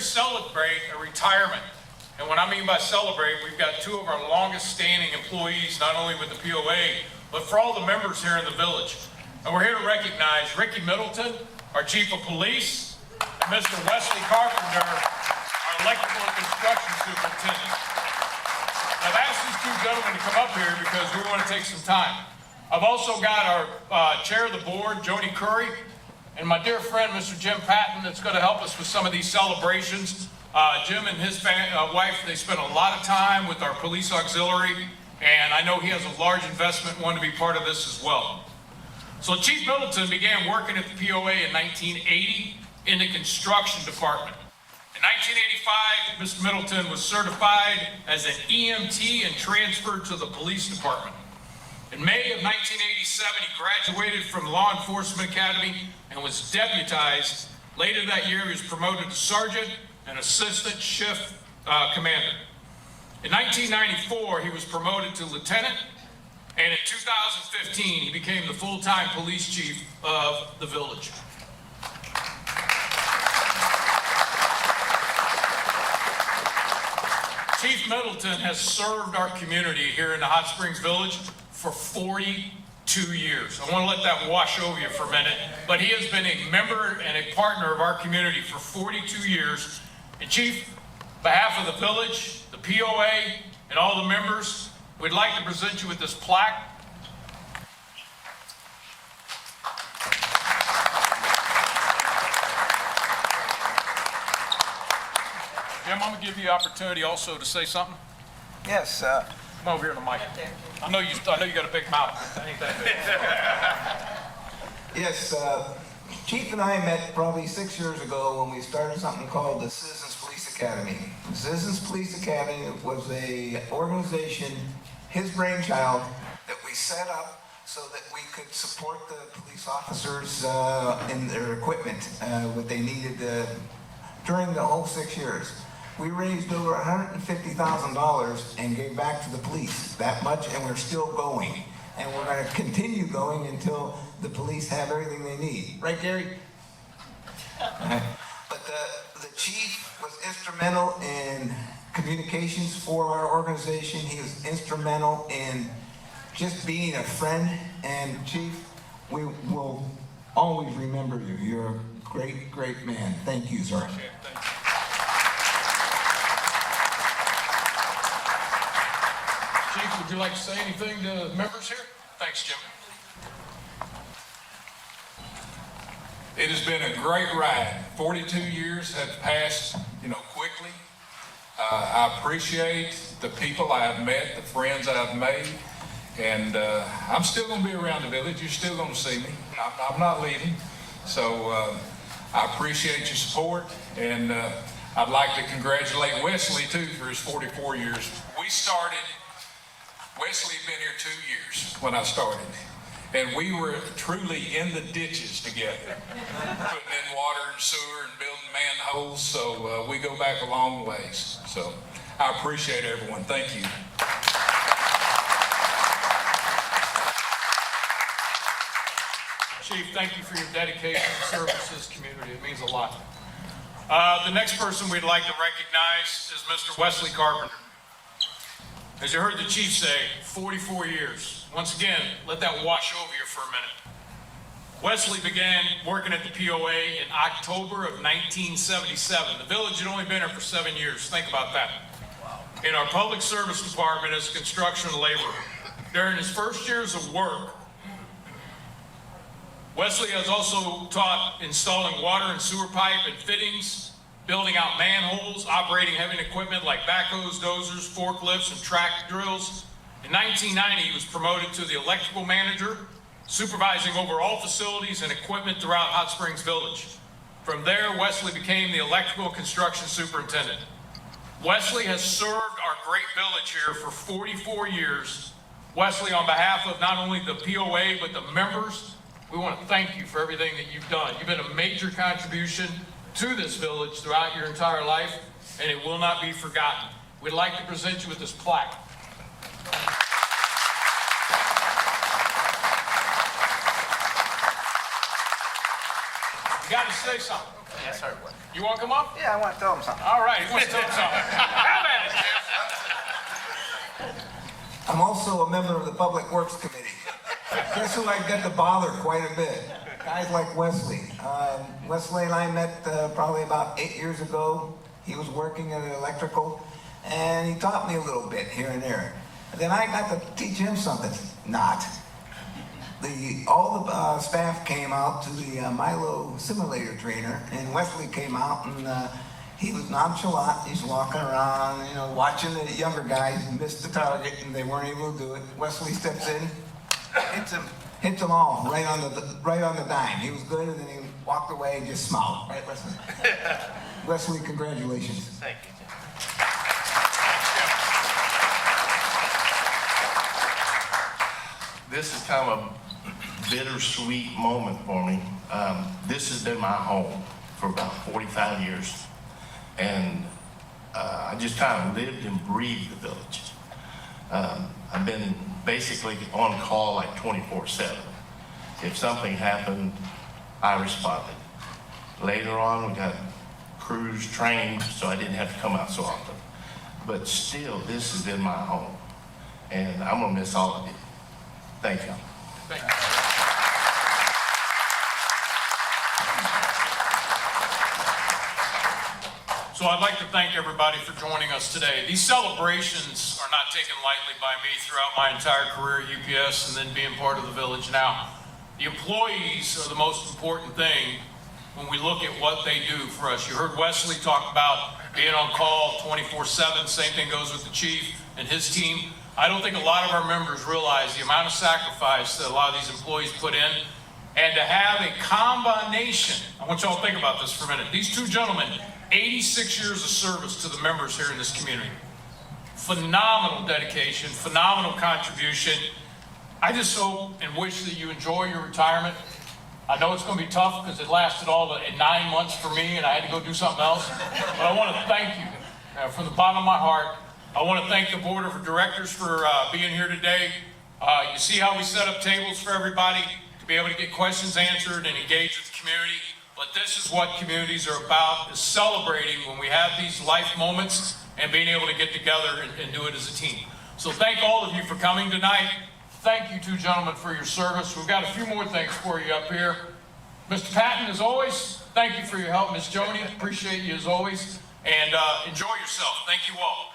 to celebrate a retirement. And what I mean by celebrate, we've got two of our longest standing employees, not only with the POA, but for all the members here in the village. And we're here to recognize Ricky Middleton, our Chief of Police, and Mr. Wesley Carpenter, our Electrical and Construction Superintendent. I've asked these two gentlemen to come up here because we want to take some time. I've also got our Chair of the Board, Jody Curry, and my dear friend, Mr. Jim Patton, that's going to help us with some of these celebrations. Jim and his wife, they spent a lot of time with our police auxiliary, and I know he has a large investment, wanted to be part of this as well. So Chief Middleton began working at the POA in 1980 in the construction department. In 1985, Mr. Middleton was certified as an EMT and transferred to the police department. In May of 1987, he graduated from Law Enforcement Academy and was deputized. Later that year, he was promoted to sergeant and assistant shift commander. In 1994, he was promoted to lieutenant, and in 2015, he became the full-time police chief of the village. Chief Middleton has served our community here in the Hot Springs Village for 42 years. I want to let that wash over you for a minute, but he has been a member and a partner of our community for 42 years. And Chief, on behalf of the village, the POA, and all the members, we'd like to present you with this plaque. Jim, I'm going to give you the opportunity also to say something. Yes. Come over here to the mic. I know you got a big mouth. That ain't that big. Yes. Chief and I met probably 6 years ago when we started something called the Citizens Police Academy. The Citizens Police Academy was a organization, his brainchild, that we set up so that we could support the police officers in their equipment, what they needed during the whole 6 years. We raised over $150,000 and gave back to the police that much, and we're still going. And we're going to continue going until the police have everything they need. Right, Gary? But the chief was instrumental in communications for our organization. He was instrumental in just being a friend. And Chief, we will always remember you. You're a great, great man. Thank you, sir. Thank you. Chief, would you like to say anything to the members here? Thanks, Jim. It has been a great ride. 42 years have passed, quickly. I appreciate the people I have met, the friends I've made, and I'm still going to be around the village. You're still going to see me. I'm not leaving. So I appreciate your support, and I'd like to congratulate Wesley, too, for his 44 years. Wesley had been here 2 years when I started, and we were truly in the ditches together, putting in water and sewer and building manholes, so we go back a long ways. So I appreciate everyone. Thank you. Chief, thank you for your dedication and service to this community. It means a lot. The next person we'd like to recognize is Mr. Wesley Carpenter. As you heard the chief say, 44 years. Once again, let that wash over you for a minute. Wesley began working at the POA in October of 1977. The village had only been here for 7 years. Think about that. In our public service department as a construction laborer. During his first years of work, Wesley has also taught installing water and sewer pipe and fittings, building out manholes, operating heavy equipment like backhoes, dozers, forklifts, and track drills. In 1990, he was promoted to the electrical manager, supervising over all facilities and equipment throughout Hot Springs Village. From there, Wesley became the electrical and construction superintendent. Wesley has served our great village here for 44 years. Wesley, on behalf of not only the POA, but the members, we want to thank you for everything that you've done. You've been a major contribution to this village throughout your entire life, and it will not be forgotten. We'd like to present you with this plaque. You got to say something. Yes, sir. You want to come up? Yeah, I want to tell him something. All right, he wants to tell us something. Have at it, Jim. I'm also a member of the Public Works Committee. Guess who I get to bother quite a bit? Guys like Wesley. Wesley and I met probably about 8 years ago. He was working in electrical, and he taught me a little bit here and there. And then I got to teach him something. Not. All the staff came out to the Milo simulator trainer, and Wesley came out, and he was nonchalant. He's walking around, you know, watching the younger guys miss the target, and they weren't able to do it. Wesley steps in, hits them all right on the dime. He was good, and then he walked away and just smiled. Right, Wesley? Wesley, congratulations. Thank you, Jim. This is kind of a bittersweet moment for me. This has been my home for about 45 years. And I just kind of lived and breathed the village. I've been basically on call like 24/7. If something happened, I responded. Later on, we got crews trained, so I didn't have to come out so often. But still, this has been my home. And I'm gonna miss all of you. Thank you. Thank you. So I'd like to thank everybody for joining us today. These celebrations are not taken lightly by me throughout my entire career at UPS and then being part of the village now. The employees are the most important thing when we look at what they do for us. You heard Wesley talk about being on call 24/7. Same thing goes with the chief and his team. I don't think a lot of our members realize the amount of sacrifice that a lot of these employees put in, and to have a combination. I want y'all to think about this for a minute. These two gentlemen, 86 years of service to the members here in this community. Phenomenal dedication, phenomenal contribution. I just hope and wish that you enjoy your retirement. I know it's going to be tough because it lasted all 9 months for me and I had to go do something else. But I want to thank you from the bottom of my heart. I want to thank the board of directors for being here today. You see how we set up tables for everybody to be able to get questions answered and engage with the community. But this is what communities are about, is celebrating when we have these life moments and being able to get together and do it as a team. So thank all of you for coming tonight. Thank you two gentlemen for your service. We've got a few more things for you up here. Mr. Patton, as always, thank you for your help. Ms. Joni, appreciate you as always. And enjoy yourself. Thank you all.